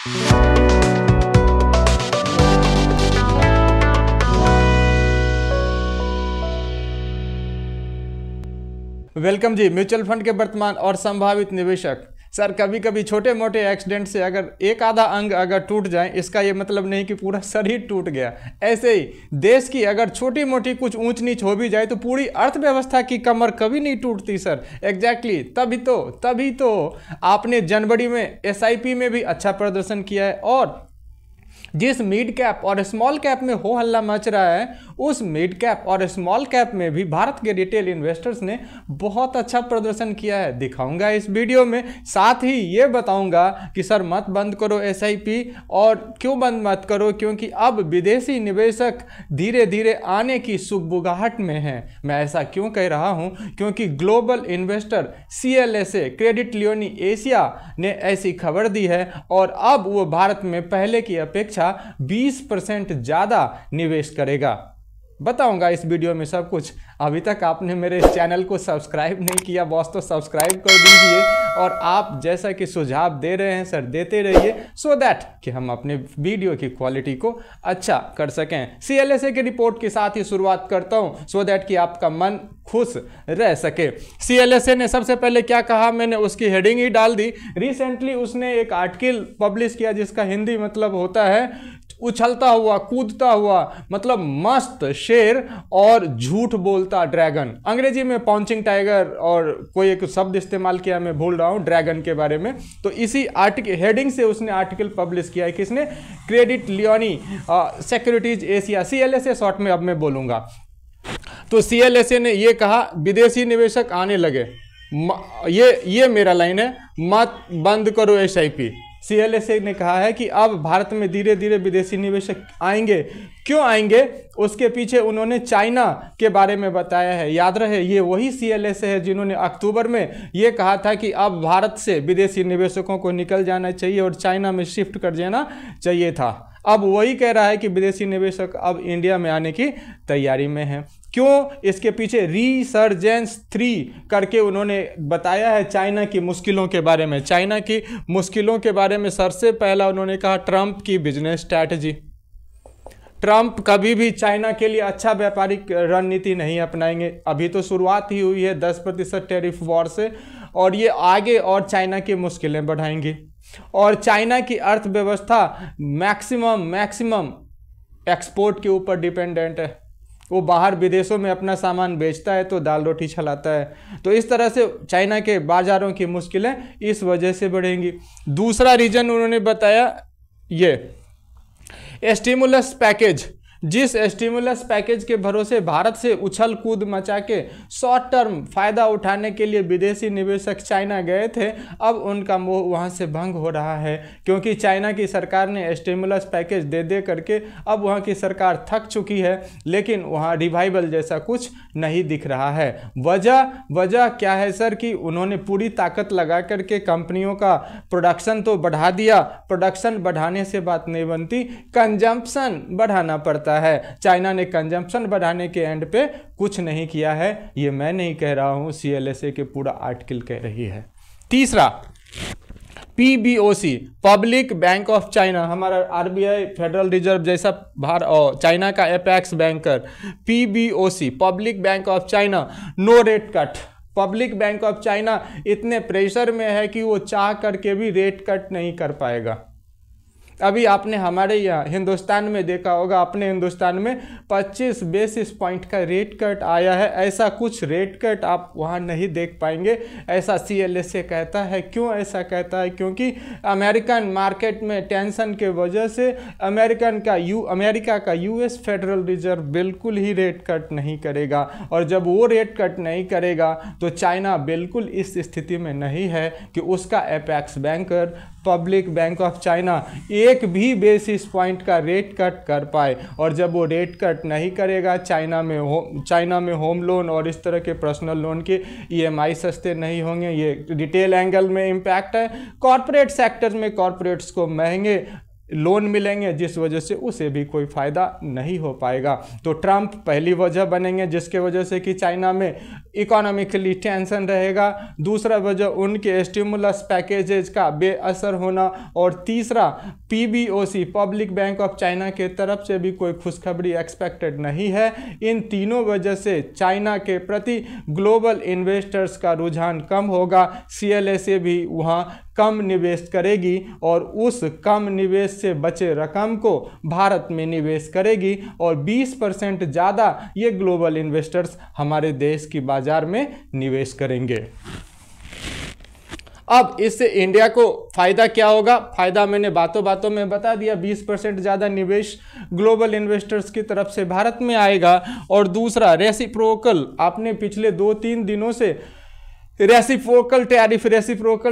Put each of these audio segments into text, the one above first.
Welcome जी। Mutual fund के वर्तमान और संभावित निवेशक। सर, कभी कभी छोटे मोटे एक्सीडेंट से अगर एक आधा अंग अगर टूट जाए, इसका ये मतलब नहीं कि पूरा शरीर टूट गया। ऐसे ही देश की अगर छोटी मोटी कुछ ऊंच नीच हो भी जाए तो पूरी अर्थव्यवस्था की कमर कभी नहीं टूटती सर। एग्जैक्टली तभी तो आपने जनवरी में SIP में भी अच्छा प्रदर्शन किया है, और जिस मिड कैप और स्मॉल कैप में हो हल्ला मच रहा है, उस मिड कैप और स्मॉल कैप में भी भारत के रिटेल इन्वेस्टर्स ने बहुत अच्छा प्रदर्शन किया है। दिखाऊंगा इस वीडियो में, साथ ही ये बताऊंगा कि सर मत बंद करो SIP। और क्यों बंद मत करो? क्योंकि अब विदेशी निवेशक धीरे धीरे आने की सुगबुगाहट में है। मैं ऐसा क्यों कह रहा हूं? क्योंकि global investor CLSA credit Leone Asia ने ऐसी खबर दी है, और अब वो भारत में पहले की अपेक्षा 20% ज़्यादा निवेश करेगा। बताऊंगा इस वीडियो में सब कुछ। अभी तक आपने मेरे चैनल को सब्सक्राइब नहीं किया बॉस, तो सब्सक्राइब कर दीजिए, और आप जैसा कि सुझाव दे रहे हैं सर देते रहिए, सो दैट कि हम अपने वीडियो की क्वालिटी को अच्छा कर सकें। CLSA की रिपोर्ट के साथ ही शुरुआत करता हूं, सो दैट कि आपका मन खुश रह सके। CLSA ने सबसे पहले क्या कहा, मैंने उसकी हेडिंग ही डाल दी। रिसेंटली उसने एक आर्टिकल पब्लिश किया जिसका हिंदी मतलब होता है उछलता हुआ कूदता हुआ, मतलब मस्त शेर और झूठ बोलता ड्रैगन। अंग्रेजी में पॉन्चिंग टाइगर और कोई एक शब्द इस्तेमाल किया, मैं भूल रहा हूं ड्रैगन के बारे में। तो इसी आर्टिकल हेडिंग से उसने आर्टिकल पब्लिश किया है। किसने? Credit Leone securities Asia, CLSA short में अब मैं बोलूंगा। तो CLSA ने यह कहा विदेशी निवेशक आने लगे। ये मेरा लाइन है, मत बंद करो SIP। CLSA ने कहा है कि अब भारत में धीरे धीरे विदेशी निवेशक आएंगे। क्यों आएंगे? उसके पीछे उन्होंने चाइना के बारे में बताया है। याद रहे, ये वही CLSA है जिन्होंने अक्टूबर में ये कहा था कि अब भारत से विदेशी निवेशकों को निकल जाना चाहिए और चाइना में शिफ्ट कर जाना चाहिए था। अब वही कह रहा है कि विदेशी निवेशक अब इंडिया में आने की तैयारी में है। क्यों? इसके पीछे रीसर्जेंस 3 करके उन्होंने बताया है चाइना की मुश्किलों के बारे में। चाइना की मुश्किलों के बारे में सबसे पहला उन्होंने कहा ट्रंप की बिजनेस स्ट्रैटेजी। ट्रंप कभी भी चाइना के लिए अच्छा व्यापारिक रणनीति नहीं अपनाएंगे। अभी तो शुरुआत ही हुई है 10% टैरिफ वॉर से, और ये आगे और चाइना की मुश्किलें बढ़ाएंगी। और चाइना की अर्थव्यवस्था मैक्सिमम एक्सपोर्ट के ऊपर डिपेंडेंट है। वो बाहर विदेशों में अपना सामान बेचता है तो दाल रोटी चलाता है। तो इस तरह से चाइना के बाजारों की मुश्किलें इस वजह से बढ़ेंगी। दूसरा रीजन उन्होंने बताया ये स्टिमुलस पैकेज। जिस स्टिमुलस पैकेज के भरोसे भारत से उछल कूद मचा के शॉर्ट टर्म फायदा उठाने के लिए विदेशी निवेशक चाइना गए थे, अब उनका मोह वहां से भंग हो रहा है। क्योंकि चाइना की सरकार ने स्टिमुलस पैकेज दे करके अब वहां की सरकार थक चुकी है, लेकिन वहां रिवाइवल जैसा कुछ नहीं दिख रहा है। वजह क्या है सर? कि उन्होंने पूरी ताकत लगा करके कंपनियों का प्रोडक्शन तो बढ़ा दिया। प्रोडक्शन बढ़ाने से बात नहीं बनती, कंजम्पशन बढ़ाना पड़ता है। चाइना ने कंजम्पशन बढ़ाने के एंड पे कुछ नहीं किया है। ये मैं नहीं कह रहा हूं, CLSA के पूरा आर्टिकल कह रही है। तीसरा PBOC public bank of China, हमारा RBI फेडरल रिजर्व जैसा चाइना का apex banker. PBOC public bank of China no rate cut. Public bank of China इतने प्रेशर में है कि वो चाह करके भी रेट कट नहीं कर पाएगा। अभी आपने हमारे यहाँ हिंदुस्तान में देखा होगा, अपने हिंदुस्तान में 25 बेसिस पॉइंट का रेट कट आया है। ऐसा कुछ रेट कट आप वहाँ नहीं देख पाएंगे, ऐसा CLSA कहता है। क्यों ऐसा कहता है? क्योंकि अमेरिकन मार्केट में टेंशन के वजह से अमेरिका का US फेडरल रिजर्व बिल्कुल ही रेट कट नहीं करेगा। और जब वो रेट कट नहीं करेगा तो चाइना बिल्कुल इस स्थिति में नहीं है कि उसका apex banker public bank of China एक भी बेसिस पॉइंट का रेट कट कर पाए। और जब वो रेट कट नहीं करेगा, चाइना में होम लोन और इस तरह के पर्सनल लोन के EMI सस्ते नहीं होंगे। ये रिटेल एंगल में इम्पैक्ट है। कॉरपोरेट सेक्टर में कॉरपोरेट्स को महंगे लोन मिलेंगे, जिस वजह से उसे भी कोई फ़ायदा नहीं हो पाएगा। तो ट्रंप पहली वजह बनेंगे जिसके वजह से कि चाइना में इकोनॉमिकली टेंशन रहेगा, दूसरा वजह उनके स्टिमुलस पैकेजेज का बेअसर होना, और तीसरा PBOC public bank of China के तरफ से भी कोई खुशखबरी एक्सपेक्टेड नहीं है। इन तीनों वजह से चाइना के प्रति ग्लोबल इन्वेस्टर्स का रुझान कम होगा, CLSA भी वहाँ कम निवेश करेगी और उस कम निवेश से बचे रकम को भारत में निवेश करेगी, और 20% ज़्यादा ये ग्लोबल इन्वेस्टर्स हमारे देश की बाजार में निवेश करेंगे। अब इससे इंडिया को फ़ायदा क्या होगा? फ़ायदा मैंने बातों बातों में बता दिया, 20% ज़्यादा निवेश ग्लोबल इन्वेस्टर्स की तरफ से भारत में आएगा। और दूसरा रेसिप्रोकल, आपने पिछले 2-3 दिनों से रेसिप्रोकल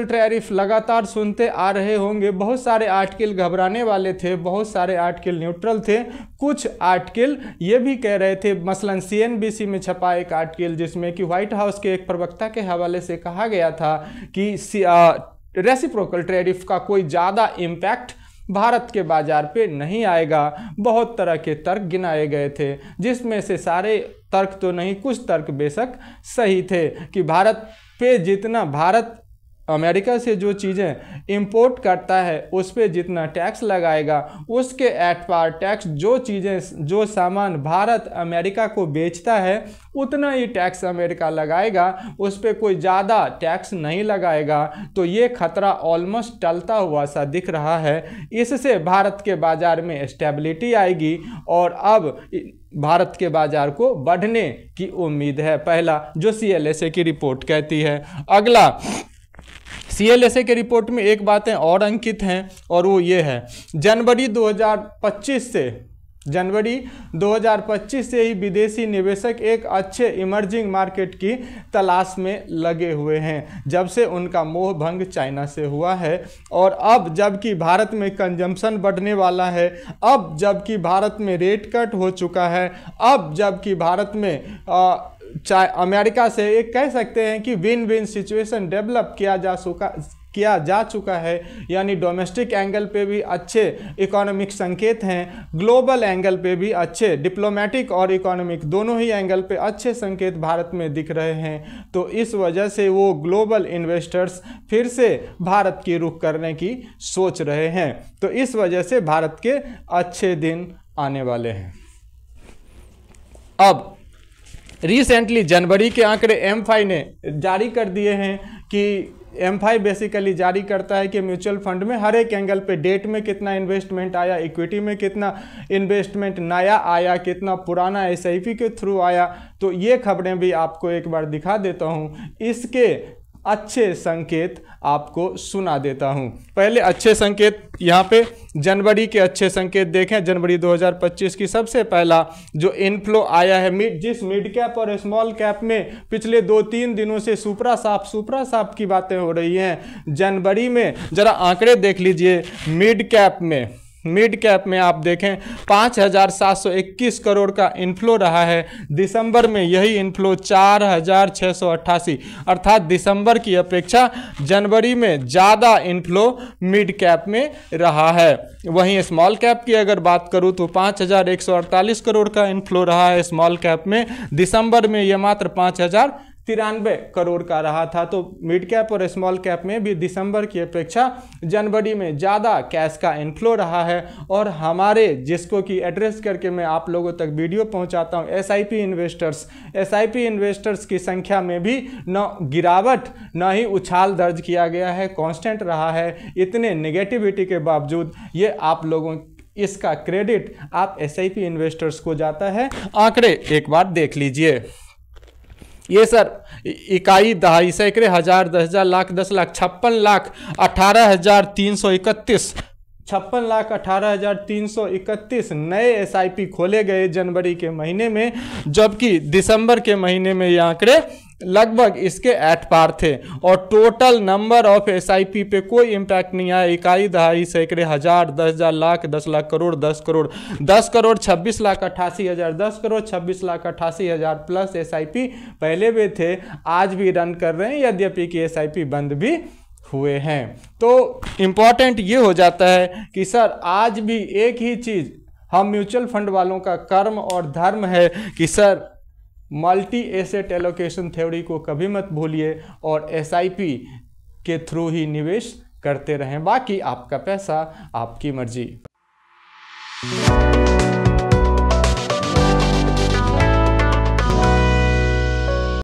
टैरिफ लगातार सुनते आ रहे होंगे। बहुत सारे आर्टिकल घबराने वाले थे, बहुत सारे आर्टिकल न्यूट्रल थे, कुछ आर्टिकल ये भी कह रहे थे, मसलन CNBC में छपा एक आर्टिकल जिसमें कि व्हाइट हाउस के एक प्रवक्ता के हवाले से कहा गया था कि रेसिप्रोकल टैरिफ का कोई ज़्यादा इम्पैक्ट भारत के बाजार पे नहीं आएगा। बहुत तरह के तर्क गिनाए गए थे, जिसमें से सारे तर्क तो नहीं, कुछ तर्क बेशक सही थे कि भारत पे जितना भारत अमेरिका से जो चीज़ें इंपोर्ट करता है उस पे जितना टैक्स लगाएगा, उसके एट पार टैक्स जो सामान भारत अमेरिका को बेचता है उतना ही टैक्स अमेरिका लगाएगा, उस पे कोई ज़्यादा टैक्स नहीं लगाएगा। तो ये खतरा ऑलमोस्ट टलता हुआ सा दिख रहा है। इससे भारत के बाज़ार में स्टेबिलिटी आएगी और अब भारत के बाजार को बढ़ने की उम्मीद है। पहला जो CLSA की रिपोर्ट कहती है। अगला CLSA के रिपोर्ट में एक बातें और अंकित हैं और वो ये है, जनवरी 2025 से ही विदेशी निवेशक एक अच्छे इमर्जिंग मार्केट की तलाश में लगे हुए हैं, जब से उनका मोह भंग चाइना से हुआ है। और अब जबकि भारत में कंजम्पशन बढ़ने वाला है, अब जबकि भारत में रेट कट हो चुका है, अब जबकि भारत में अमेरिका से एक कह सकते हैं कि विन विन सिचुएशन डेवलप किया जा चुका है, यानी डोमेस्टिक एंगल पे भी अच्छे इकोनॉमिक संकेत हैं, ग्लोबल एंगल पे भी अच्छे डिप्लोमेटिक और इकोनॉमिक दोनों ही एंगल पे अच्छे संकेत भारत में दिख रहे हैं। तो इस वजह से वो ग्लोबल इन्वेस्टर्स फिर से भारत की रुख करने की सोच रहे हैं। तो इस वजह से भारत के अच्छे दिन आने वाले हैं। अब रिसेंटली जनवरी के आंकड़े M5 ने जारी कर दिए हैं कि M5 बेसिकली जारी करता है कि म्यूचुअल फंड में हर एक एंगल पे डेट में कितना इन्वेस्टमेंट आया, इक्विटी में कितना इन्वेस्टमेंट नया आया, कितना पुराना SIP के थ्रू आया। तो ये खबरें भी आपको एक बार दिखा देता हूँ, इसके अच्छे संकेत आपको सुना देता हूं। पहले अच्छे संकेत यहाँ पे जनवरी के अच्छे संकेत देखें। जनवरी 2025 की सबसे पहला जो इनफ्लो आया है जिस मिड कैप और स्मॉल कैप में पिछले 2-3 दिनों से सुपरा साफ की बातें हो रही हैं, जनवरी में जरा आंकड़े देख लीजिए। मिड कैप में आप देखें 5,721 करोड़ का इनफ्लो रहा है। दिसंबर में यही इनफ्लो 4,688, अर्थात दिसंबर की अपेक्षा जनवरी में ज़्यादा इनफ्लो मिड कैप में रहा है। वहीं स्मॉल कैप की अगर बात करूं तो 5,148 करोड़ का इनफ्लो रहा है स्मॉल कैप में। दिसंबर में यह मात्र 5,093 करोड़ का रहा था। तो मिड कैप और स्मॉल कैप में भी दिसंबर की अपेक्षा जनवरी में ज़्यादा कैश का इनफ्लो रहा है। और हमारे जिसको कि एड्रेस करके मैं आप लोगों तक वीडियो पहुंचाता हूं, SIP इन्वेस्टर्स की संख्या में भी न गिरावट न ही उछाल दर्ज किया गया है, कांस्टेंट रहा है। इतने नेगेटिविटी के बावजूद ये आप लोगों इसका क्रेडिट आप SIP इन्वेस्टर्स को जाता है। आंकड़े एक बार देख लीजिए। ये सर इकाई दहाई सैकड़े हजार 10,000 लाख 10 लाख 56,18,331 नए SIP खोले गए जनवरी के महीने में, जबकि दिसंबर के महीने में ये आंकड़े लगभग इसके एट पार थे। और टोटल नंबर ऑफ SIP पे कोई इम्पैक्ट नहीं आया। इकाई दहाई सैकड़े हजार 10,000 लाख 10 लाख करोड़ 10 करोड़ 26,88,000 10 करोड़ 26,88,000 प्लस SIP पहले भी थे, आज भी रन कर रहे हैं, यद्यपि कि SIP बंद भी हुए हैं। तो इम्पॉर्टेंट ये हो जाता है कि सर आज भी एक ही चीज़ हम म्यूचुअल फंड वालों का कर्म और धर्म है कि sir multi asset allocation theory को कभी मत भूलिए और एसआईपी के थ्रू ही निवेश करते रहें। बाकी आपका पैसा, आपकी मर्जी।